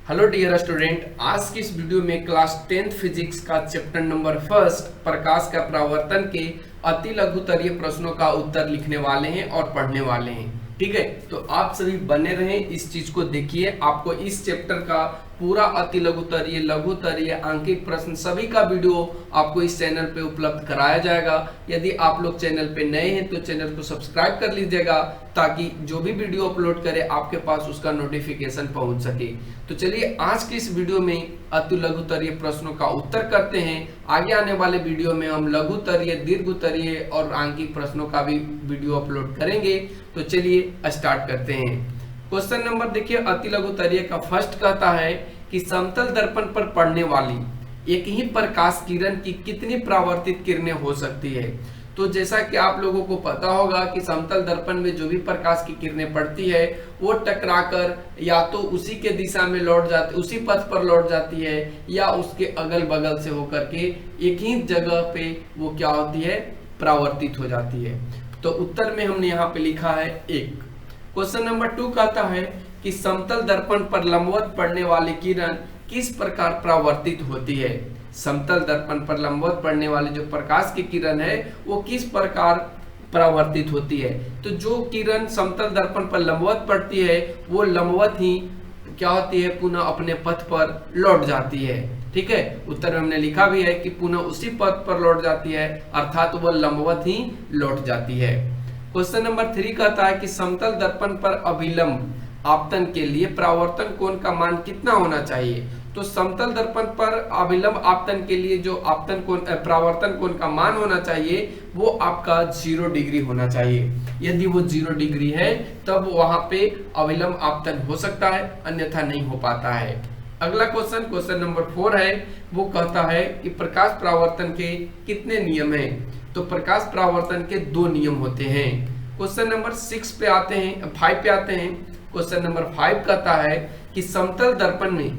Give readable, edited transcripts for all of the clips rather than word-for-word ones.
Hello dear student, आज की इस वीडियो में क्लास 10th फिजिक्स का चैप्टर नंबर फर्स्ट प्रकाश का परावर्तन के अति लघुतरीय प्रश्नों का उत्तर लिखने वाले हैं और पढ़ने वाले हैं। ठीक है, तो आप सभी बने रहें, इस चीज को देखिए। आपको इस चैप्टर का पूरा अति लघुतरीय, लघुतरीय, आंकिक प्रश्न सभी का वीडियो आपको इस चैनल पे उपलब्ध कराया जाएगा। यदि आप लोग चैनल पे नए हैं तो चैनल को सब्सक्राइब कर लीजिएगा ताकि जो भी वीडियो अपलोड करे आपके पास उसका नोटिफिकेशन पहुंच सके। तो चलिए आज की इस वीडियो में अति लघुतरीय प्रश्नों का उत्तर करते हैं। आगे आने वाले वीडियो में हम लघुतरीय, दीर्घोत्तरीय और आंकिक प्रश्नों का भी वीडियो अपलोड करेंगे। तो चलिए स्टार्ट करते हैं। क्वेश्चन नंबर देखिए, अति लघुतरीय का फर्स्ट कहता है कि समतल दर्पण पर पड़ने वाली एक ही प्रकाश किरण की कितनी परावर्तित किरणें हो सकती है। तो जैसा कि आप लोगों को पता होगा कि समतल दर्पण में जो भी प्रकाश की किरणें पड़ती है वो टकराकर या तो उसी के दिशा में लौट जाती, उसी पथ पर लौट जाती है, या उसके अगल बगल से होकर के एक ही जगह पे वो क्या होती है, परावर्तित हो जाती है। तो उत्तर में हमने यहाँ पे लिखा है 1। क्वेश्चन नंबर 2 कहता है कि समतल दर्पण पर लंबवत पड़ने वाली किरण किस प्रकार परावर्तित होती है। समतल दर्पण पर लंबवत पड़ने वाली जो प्रकाश की किरण है वो किस प्रकार परावर्तित होती है। तो जो किरण समतल दर्पण पर लंबवत पड़ती है वो लंबवत ही क्या होती है, पुनः अपने पथ पर लौट जाती है। ठीक है, उत्तर में हमने लिखा भी है कि पुनः उसी पथ पर लौट जाती है, अर्थात वह लंबवत ही लौट जाती है। क्वेश्चन नंबर 3 कहता है कि समतल दर्पण पर अभिलंब आपतन के लिए परावर्तन कोण का मान कितना होना चाहिए। तो समतल दर्पण पर अभिलंब आपतन के लिए जो आपतन कोण, परावर्तन कोण का मान होना चाहिए वो आपका 0 डिग्री होना चाहिए। यदि वो 0 डिग्री है तब वहां पे अभिलंब आपतन हो सकता है, अन्यथा नहीं हो पाता है। अगला क्वेश्चन, क्वेश्चन नंबर 4 है, वो कहता है कि प्रकाश परावर्तन के कितने नियम हैं। तो प्रकाश परावर्तन के 2 नियम होते हैं। क्वेश्चन नंबर 5 पे आते हैं। क्वेश्चन नंबर 5 कहता है कि समतल दर्पण में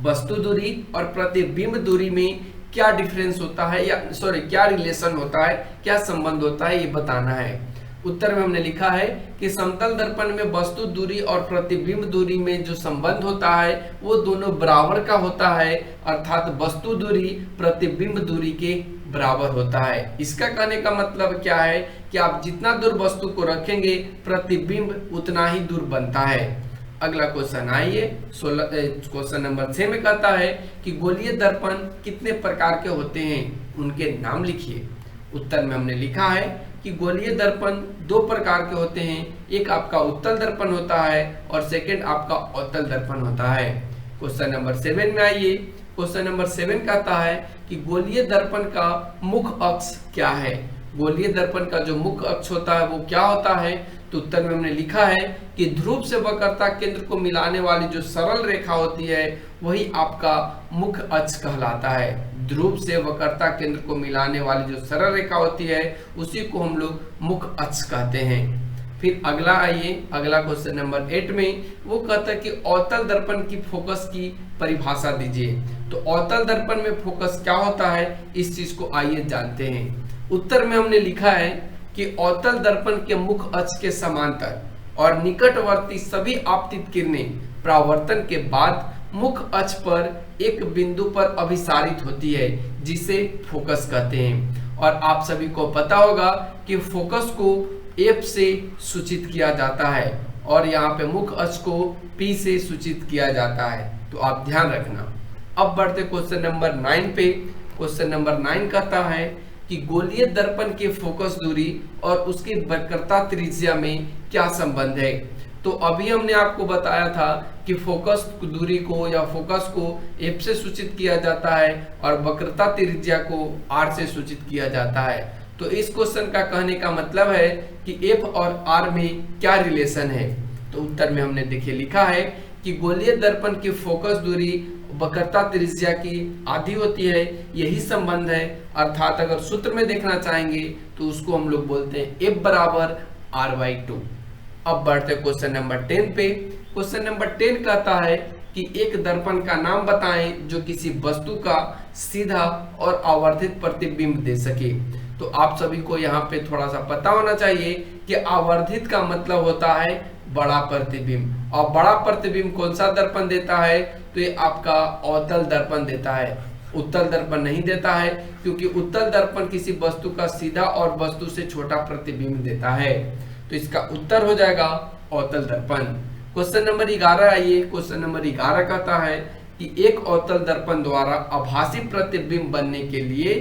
वस्तु दूरी और प्रतिबिंब दूरी में क्या डिफरेंस होता है, या क्या रिलेशन होता है, क्या संबंध होता है, ये बताना है। उत्तर में हमने लिखा है कि समतल दर्पण में वस्तु दूरी और प्रतिबिंब दूरी में जो संबंध होता है वो दोनों बराबर का होता है, अर्थात वस्तु दूरी प्रतिबिंब दूरी के बराबर होता है। इसका कहने का मतलब क्या है कि आप जितना दूर वस्तु को रखेंगे प्रतिबिंब उतना ही दूर बनता है। अगला क्वेश्चन आइए, क्वेश्चन नंबर 6 में कहता है कि गोलीय दर्पण कितने प्रकार के होते हैं, उनके नाम लिखिए। उत्तर में हमने लिखा है कि गोलीय दर्पण 2 प्रकार के होते हैं। एक आपका उत्तल दर्पण होता है और सेकंड आपका अवतल दर्पण होता है। क्वेश्चन नंबर 7 में आइए। क्वेश्चन नंबर 7 कहता है कि गोलीय दर्पण का मुख्य अक्ष क्या है। गोलीय दर्पण का जो मुख्य अक्ष होता है वो क्या होता है। तो उत्तर में हमने लिखा है कि ध्रुव से वक्रता केंद्र को मिलाने वाली जो सरल रेखा होती है वही आपका मुख्य अक्ष कहलाता है। ध्रुव से वक्रता केंद्र को मिलाने वाली जो सरल रेखा होती है उसी को हम लोग मुख्य अक्ष कहते हैं। फिर अगला आइए, अगला क्वेश्चन नंबर 8 में वो कहता है कि अवतल दर्पण की फोकस की परिभाषा दीजिए। तो अवतल दर्पण में फोकस क्या होता है, इस चीज को आइए जानते हैं। उत्तर में हमने लिखा है कि अवतल दर्पण के मुख्य अक्ष के समांतर और निकटवर्ती सभी आपतित किरणें परावर्तन के बाद मुख्य अक्ष पर एक बिंदु पर अभिसारित होती है, जिसे फोकस कहते हैं। और आप सभी को पता होगा कि फोकस को F से सूचित किया जाता है और यहाँ पे मुख्य अक्ष को P से सूचित किया जाता है, तो आप ध्यान रखना। अब बढ़ते क्वेश्चन नंबर 9 पे। क्वेश्चन नंबर 9 कहता है कि गोलीय दर्पण के फोकस दूरी और उसकी वक्रता त्रिज्या में क्या संबंध है। तो अभी हमने आपको बताया था कि फोकस दूरी को या फोकस को F से सूचित किया जाता है और वक्रता त्रिज्या को R से सूचित किया जाता है। तो इस क्वेश्चन का कहने का मतलब है कि F और R में क्या रिलेशन है। तो उत्तर में हमने देखिए लिखा है कि गोलीय दर्पण की फोकस दूरी वक्रता त्रिज्या की आधी होती है, यही संबंध है। अर्थात अगर सूत्र में देखना चाहेंगे तो उसको हम लोग बोलते हैं F बराबर R/2। अब बढ़ते क्वेश्चन नंबर 10 पे। क्वेश्चन नंबर 10 कहता है कि एक दर्पण का नाम बताएं जो किसी वस्तु का सीधा और आवर्धित प्रतिबिंब दे सके। तो आप सभी को यहाँ पे थोड़ा सा पता होना चाहिए कि आवर्धित का मतलब होता है बड़ा प्रतिबिंब। और बड़ा प्रतिबिंब कौन सा दर्पण देता है? तो ये आपका अवतल दर्पण देता है, उत्तल दर्पण नहीं देता है, क्योंकि उत्तल दर्पण किसी वस्तु का सीधा और वस्तु से छोटा प्रतिबिंब देता है। तो इसका उत्तर हो जाएगा अवतल दर्पण। क्वेश्चन नंबर 11 आइए। क्वेश्चन नंबर 11 कहता है कि एक अवतल दर्पण द्वारा आभासी प्रतिबिंब बनने के लिए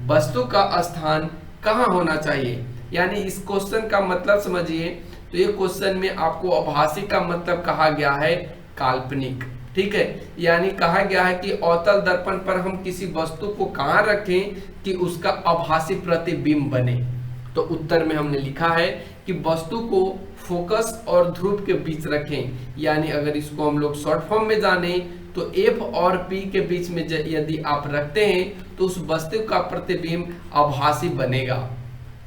वस्तु का स्थान कहाँ होना चाहिए? यानी इस क्वेश्चन का मतलब समझिए। तो ये क्वेश्चन में आपको आभासी का मतलब कहा गया है काल्पनिक, ठीक है। यानी कहा गया है कि अवतल दर्पण पर हम किसी वस्तु को कहाँ रखें कि उसका आभासी प्रतिबिंब बने। तो उत्तर में हमने लिखा है कि वस्तु को फोकस और ध्रुव के बीच रखें। यानी अगर इसको हम लोग शॉर्ट फॉर्म में जाने तो F और P के बीच में यदि आप रखते हैं तो उस वस्तु का प्रतिबिंब आभासी बनेगा।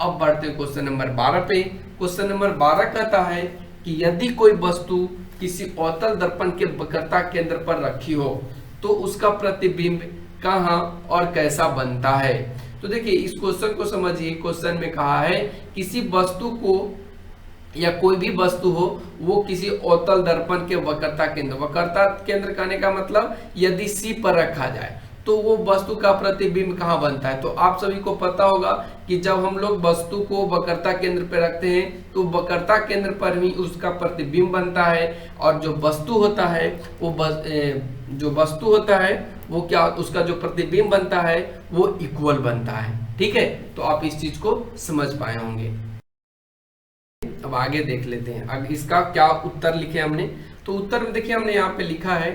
अब बढ़ते हैं क्वेश्चन नंबर 12 पे। क्वेश्चन नंबर 12 कहता है कि यदि कोई वस्तु किसी अवतल दर्पण के वक्रता केंद्र पर रखी हो तो उसका प्रतिबिंब कहाँ और कैसा बनता है? तो देखिए इस क्वेश्चन को समझिए। क्वेश्चन में कहा है किसी वस्तु को या कोई भी वस्तु हो वो किसी अवतल दर्पण के वक्रता केंद्र कहने का मतलब यदि C पर रखा जाए तो वो वस्तु का प्रतिबिंब कहाँ बनता है? तो आप सभी को पता होगा कि जब हम लोग वस्तु को वक्रता केंद्र पर रखते हैं तो वक्रता केंद्र पर ही उसका प्रतिबिंब बनता है, और जो वस्तु होता है वो क्या, उसका जो प्रतिबिंब बनता है वो इक्वल बनता है, ठीक है। तो आप इस चीज को समझ पाए होंगे। अब आगे देख लेते हैं अब इसका क्या उत्तर लिखे हमने। तो उत्तर में देखिए हमने यहाँ पे लिखा है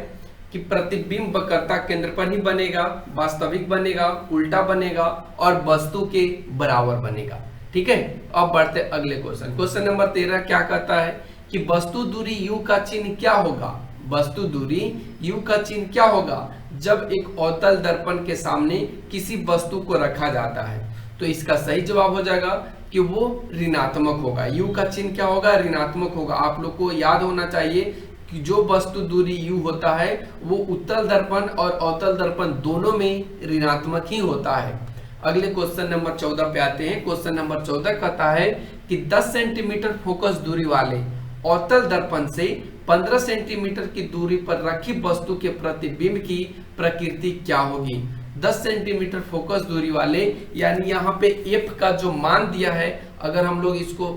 कि प्रतिबिंब वक्रता केंद्र पर ही बनेगा, वास्तविक बनेगा, उल्टा बनेगा और वस्तु के बराबर बनेगा, ठीक है। अब बढ़ते अगले क्वेश्चन। क्वेश्चन नंबर 13 क्या कहता है कि वस्तु दूरी u का चिन्ह क्या होगा? वस्तु दूरी u का चिन्ह क्या होगा जब एक अवतल दर्पण के सामने किसी वस्तु को रखा जाता है? तो इसका सही जवाब हो जाएगा कि वो ऋणात्मक होगा। u का चिन्ह क्या होगा? ऋणात्मक होगा। आप लोग को याद होना चाहिए कि जो वस्तु दूरी u होता है वो उत्तल दर्पण और अवतल दर्पण दोनों में ऋणात्मक ही होता है। अगले क्वेश्चन नंबर 14 पे आते हैं। क्वेश्चन नंबर 14 कहता है कि 10 सेंटीमीटर फोकस दूरी वाले अवतल दर्पण से 15 सेंटीमीटर की दूरी पर रखी वस्तु के प्रतिबिंब की प्रकृति क्या होगी? 10 सेंटीमीटर फोकस दूरी वाले, यानी यहाँ पे F का जो मान दिया है, अगर हम लोग इसको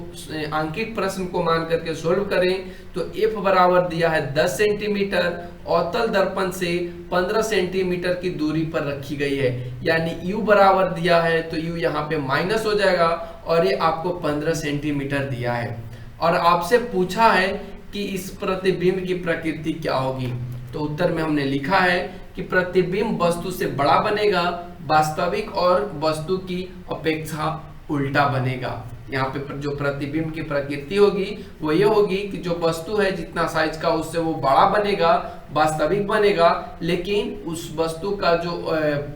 अंकित प्रश्न को मान करके सोल्व करें तो F बराबर दिया है 10 सेंटीमीटर, अवतल दर्पण से 15 सेंटीमीटर की दूरी पर रखी गई है। यानी U बराबर दिया है तो U यहाँ पे माइनस हो जाएगा और ये आपको 15 सेंटीमीटर दिया है। और आपसे पूछा है कि इस प्रतिबिंब की प्रकृति क्या होगी? तो उत्तर में हमने लिखा है कि प्रतिबिंब वस्तु से बड़ा बनेगा, वास्तविक और वस्तु की अपेक्षा उल्टा बनेगा। यहाँ पे जो प्रतिबिंब की प्रकृति होगी वो ये होगी कि जो वस्तु है जितना साइज का उससे वो बड़ा बनेगा, वास्तविक बनेगा, लेकिन उस वस्तु का जो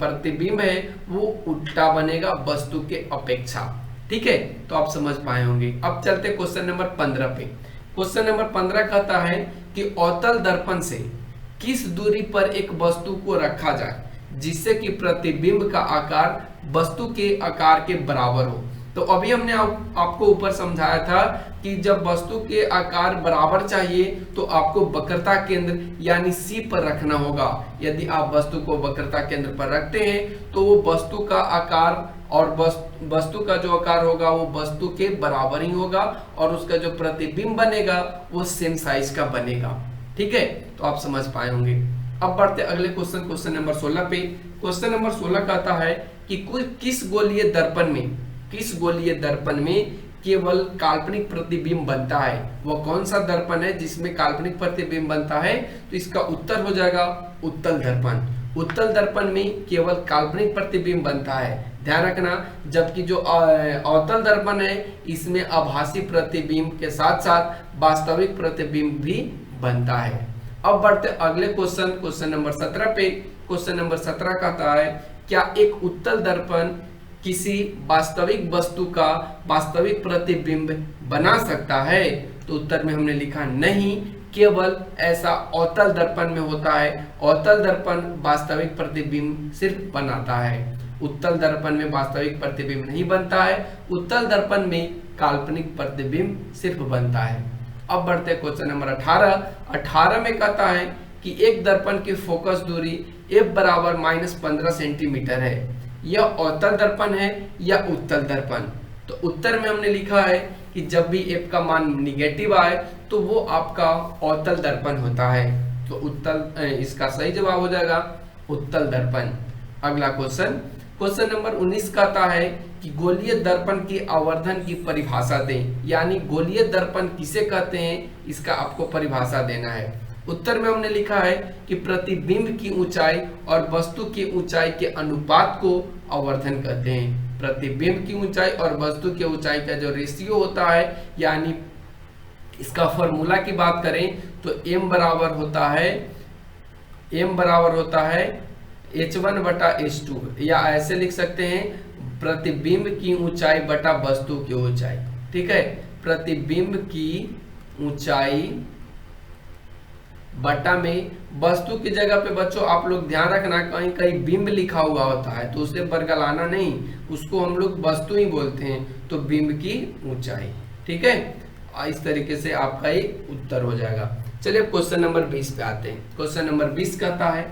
प्रतिबिंब है वो उल्टा बनेगा वस्तु के अपेक्षा, ठीक है। तो आप समझ पाए होंगे। अब चलते क्वेश्चन नंबर 15 पे। क्वेश्चन नंबर 15 कहता है कि अवतल दर्पण से किस दूरी पर एक वस्तु को रखा जाए जिससे कि प्रतिबिंब का आकार वस्तु के आकार के बराबर हो? तो अभी हमने आपको ऊपर समझाया था कि जब वस्तु के आकार बराबर चाहिए तो आपको वक्रता केंद्र यानी C पर रखना होगा। यदि आप वस्तु को वक्रता केंद्र पर रखते हैं तो वो वस्तु का आकार और वस्तु का जो आकार होगा वो वस्तु के बराबर ही होगा और उसका जो प्रतिबिंब बनेगा वो सेम साइज का बनेगा, ठीक है। तो आप समझ पाए होंगे। अब बढ़ते अगले क्वेश्चन, क्वेश्चन नंबर 16 पे। क्वेश्चन नंबर 16 कहता है कि किस गोलीय दर्पण में केवल काल्पनिक प्रतिबिंब बनता है? वो कौन सा दर्पण है जिसमें काल्पनिक प्रतिबिंब बनता है? तो इसका उत्तर हो जाएगा उत्तल दर्पण। उत्तल दर्पण में केवल काल्पनिक प्रतिबिंब बनता है, ध्यान रखना। जबकि जो अवतल दर्पण है इसमें आभासी प्रतिबिंब के साथ साथ वास्तविक प्रतिबिंब भी बनता है। अब बढ़ते अगले क्वेश्चन, क्वेश्चन नंबर 17 पे। क्वेश्चन नंबर 17 कहता है क्या एक उत्तल दर्पण किसी वास्तविक वस्तु का वास्तविक प्रतिबिंब बना सकता है? तो उत्तर में हमने लिखा नहीं, केवल ऐसा अवतल दर्पण में होता है। अवतल दर्पण वास्तविक प्रतिबिंब सिर्फ बनाता है, उत्तल दर्पण में वास्तविक प्रतिबिंब नहीं बनता है। उत्तल दर्पण में काल्पनिक प्रतिबिंब सिर्फ बनता है। अब बढ़ते हैं क्वेश्चन नंबर 18 में कहता है कि एक दर्पण की फोकस दूरी f बराबर -15 सेंटीमीटर है, यह अवतल दर्पण है या उत्तल दर्पण। तो उत्तर में हमने लिखा है कि जब भी f का मान निगेटिव आए तो वो आपका अवतल दर्पण होता है। तो उत्तल, इसका सही जवाब हो जाएगा उत्तल दर्पण। अगला क्वेश्चन नंबर 19 कहता है कि गोलीय दर्पण की आवर्धन की परिभाषा दें, यानी गोलीय दर्पण किसे कहते हैं इसका आपको परिभाषा देना है। उत्तर में हमने लिखा है कि प्रतिबिंब की ऊंचाई और वस्तु की ऊंचाई के अनुपात को आवर्धन कहते हैं। प्रतिबिंब की ऊंचाई और वस्तु की ऊंचाई का जो रेशियो होता है, यानी इसका फॉर्मूला की बात करें तो m बराबर होता है h1/h2, या ऐसे लिख सकते हैं प्रतिबिंब की ऊंचाई बटा वस्तु की ऊंचाई। ठीक है, प्रतिबिंब की ऊंचाई बटा में वस्तु की जगह पे बच्चों आप लोग ध्यान रखना, कहीं कहीं बिंब लिखा हुआ होता है तो उसे बरगलाना नहीं, उसको हम लोग वस्तु ही बोलते हैं। तो बिंब की ऊंचाई, ठीक है, इस तरीके से आपका ये उत्तर हो जाएगा। चलिए क्वेश्चन नंबर 20 पे आते हैं। क्वेश्चन नंबर 20 कहता है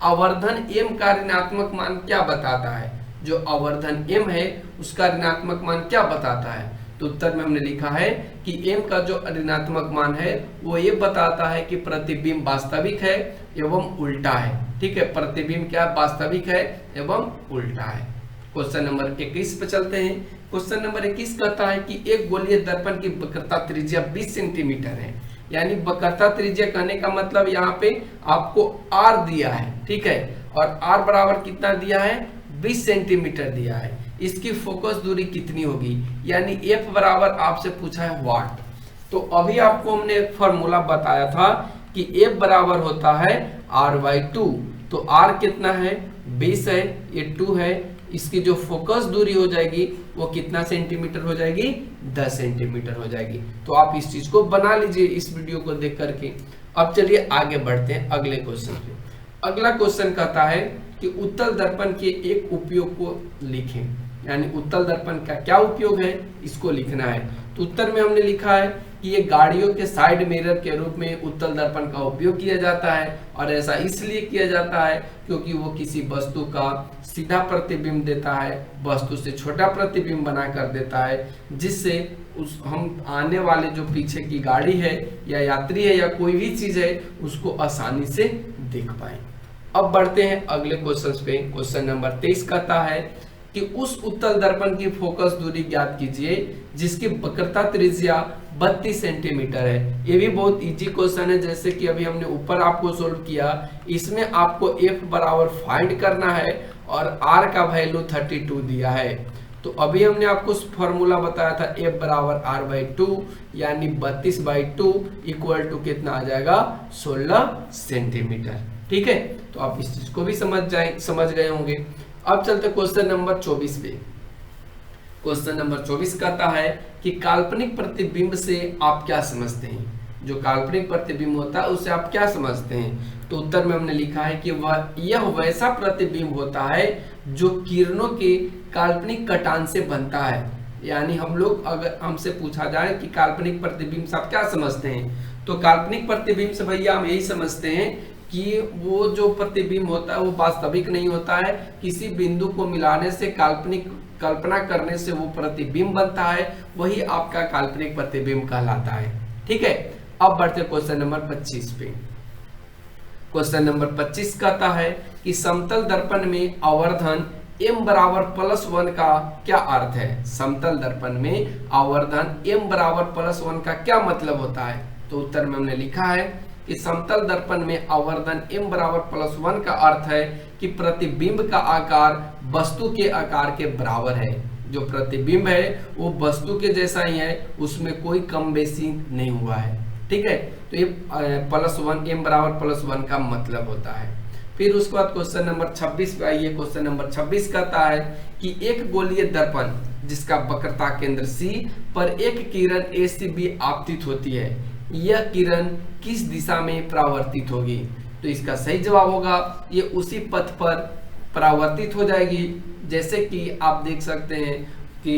आवर्धन m का ऋणात्मक मान क्या बताता है। जो आवर्धन m है उसका ऋणात्मक मान क्या बताता है। तो उत्तर में हमने लिखा है कि m का जो ऋणात्मक मान है वो ये बताता है कि प्रतिबिंब वास्तविक है एवं उल्टा है। ठीक है, प्रतिबिंब क्या वास्तविक है एवं उल्टा है। क्वेश्चन नंबर 21 पे चलते हैं। क्वेश्चन नंबर 21 कहता है कि एक गोलीय दर्पण की वक्रता त्रिज्या 20 सेंटीमीटर है, यानी वक्रता त्रिज्या कहने का मतलब यहाँ पे आपको r दिया है। ठीक है, और r बराबर कितना दिया है 20 सेंटीमीटर दिया है। इसकी फोकस दूरी कितनी होगी, यानी f बराबर आपसे पूछा है वाट। तो अभी आपको हमने एक फॉर्मूला बताया था कि f बराबर होता है r/2। तो r कितना है 20 है, ये 2 है, इसकी जो फोकस दूरी हो जाएगी वो कितना सेंटीमीटर हो जाएगी 10 सेंटीमीटर हो जाएगी। तो आप इस चीज को बना लीजिए इस वीडियो को देख करके। अब चलिए आगे बढ़ते हैं अगले क्वेश्चन पे। अगला क्वेश्चन कहता है कि उत्तल दर्पण के एक उपयोग को लिखें, यानी उत्तल दर्पण का क्या उपयोग है इसको लिखना है। तो उत्तर में हमने लिखा है कि ये गाड़ियों के साइड मिरर के रूप में उत्तल दर्पण का उपयोग किया जाता है, और ऐसा इसलिए किया जाता है क्योंकि वो किसी वस्तु का सीधा प्रतिबिंब देता है, वस्तु से छोटा प्रतिबिंब बना कर देता है, जिससे उस हम आने वाले जो पीछे की गाड़ी है या यात्री है या कोई भी चीज है उसको आसानी से देख पाए। अब बढ़ते हैं अगले क्वेश्चन पे। क्वेश्चन नंबर 23 कहता है कि उस उत्तल दर्पण की फोकस दूरी ज्ञात कीजिए जिसकी वक्रता त्रिज्या 32 सेंटीमीटर है। ये भी बहुत इजी क्वेश्चन है, जैसे कि अभी हमने ऊपर आपको सोल्व किया। इसमें आपको f बराबर फाइंड करना है और r का वैल्यू 32 दिया है। तो अभी हमने आपको फॉर्मूला बताया था f बराबर r/2, यानी 32/2 इक्वल टू कितना आ जाएगा 16 सेंटीमीटर। ठीक है, तो आप इस चीज को भी समझ गए होंगे। अब चलते क्वेश्चन नंबर 24 पे। क्वेश्चन नंबर 24 कहता है कि काल्पनिक प्रतिबिंब से आप क्या समझते हैं। जो काल्पनिक प्रतिबिंब होता है उससे आप क्या समझते हैं। तो उत्तर में हमने लिखा है कि यह वैसा प्रतिबिंब होता है जो किरणों के काल्पनिक कटान से बनता है। यानी हम लोग, अगर हमसे पूछा जाए कि काल्पनिक प्रतिबिंब से आप क्या समझते हैं, तो काल्पनिक प्रतिबिंब से भैया हम यही समझते हैं कि वो जो प्रतिबिंब होता है वो वास्तविक नहीं होता है, किसी बिंदु को मिलाने से काल्पनिक कल्पना करने से वो प्रतिबिंब बनता है, वही आपका काल्पनिक प्रतिबिंब कहलाता है। ठीक है, अब बढ़ते क्वेश्चन नंबर 25 पे। क्वेश्चन नंबर 25 कहता है कि समतल दर्पण में आवर्धन m बराबर +1 का क्या अर्थ है। समतल दर्पण में आवर्धन m बराबर +1 का क्या मतलब होता है। तो उत्तर में हमने लिखा है कि समतल दर्पण में आवर्धन m बराबर +1 का अर्थ है कि प्रतिबिंब का आकार वस्तु के आकार के बराबर है। जो प्रतिबिंब है वो वस्तु के जैसा ही है, उसमें कोई कम बेसी नहीं हुआ है। ठीक है, तो ये +1 m बराबर +1 का मतलब होता है। फिर उसके बाद क्वेश्चन नंबर 26 पे आइए। क्वेश्चन नंबर 26 कहता है कि एक गोलीय दर्पण जिसका वक्रता केंद्र C पर एक किरण A से B आपतित होती है, यह किरण किस दिशा में परावर्तित होगी। तो इसका सही जवाब होगा ये उसी पथ पर परावर्तित हो जाएगी। जैसे कि आप देख सकते हैं कि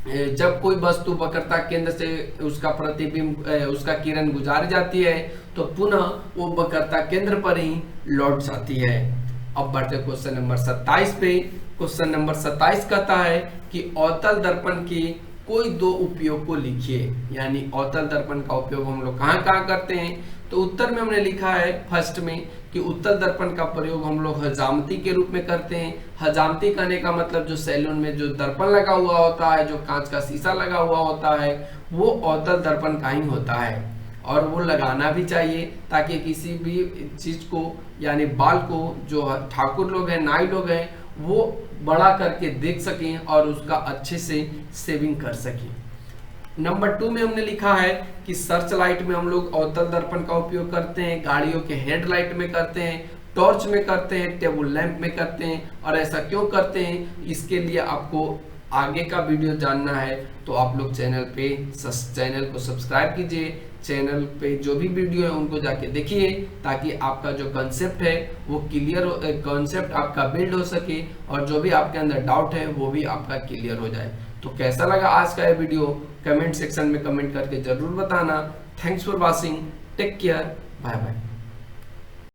जब कोई वस्तु वक्रता केंद्र से उसका प्रतिबिंब उसका किरण गुजार जाती है तो पुनः वो वक्रता केंद्र पर ही लौट जाती है। अब बढ़ते क्वेश्चन नंबर 27 पे। क्वेश्चन नंबर 27 कहता है कि अवतल दर्पण के कोई दो उपयोग को लिखिए। यानी अवतल दर्पण का उपयोग हम लोग कहाँ कहाँ करते हैं, तो उत्तर में हमने लिखा है फर्स्ट में कि उत्तल दर्पण का प्रयोग हम लोग हजामती के रूप में करते हैं। हजामती कहने का मतलब जो सैलून में जो दर्पण लगा हुआ होता है, जो कांच का शीशा लगा हुआ होता है, वो अवतल दर्पण का ही होता है और वो लगाना भी चाहिए ताकि किसी भी चीज को यानी बाल को जो ठाकुर लोग हैं, नाई लोग हैं, वो बड़ा करके देख सकें और उसका अच्छे से सेविंग कर सकें। नंबर 2 में हमने लिखा है कि सर्च लाइट में हम लोग अवतल दर्पण का उपयोग करते हैं, गाड़ियों के हेडलाइट में करते हैं, टॉर्च में करते हैं, टेबल लैंप में करते हैं। और ऐसा क्यों करते हैं, इसके लिए आपको आगे का वीडियो जानना है तो आप लोग चैनल को सब्सक्राइब कीजिए। चैनल पे जो भी वीडियो है उनको जाके देखिए ताकि आपका जो कंसेप्ट है वो क्लियर हो, कंसेप्ट आपका बिल्ड हो सके और जो भी आपके अंदर डाउट है वो भी आपका क्लियर हो जाए। तो कैसा लगा आज का ये वीडियो कमेंट सेक्शन में कमेंट करके जरूर बताना। Thanks for watching, take care, bye bye.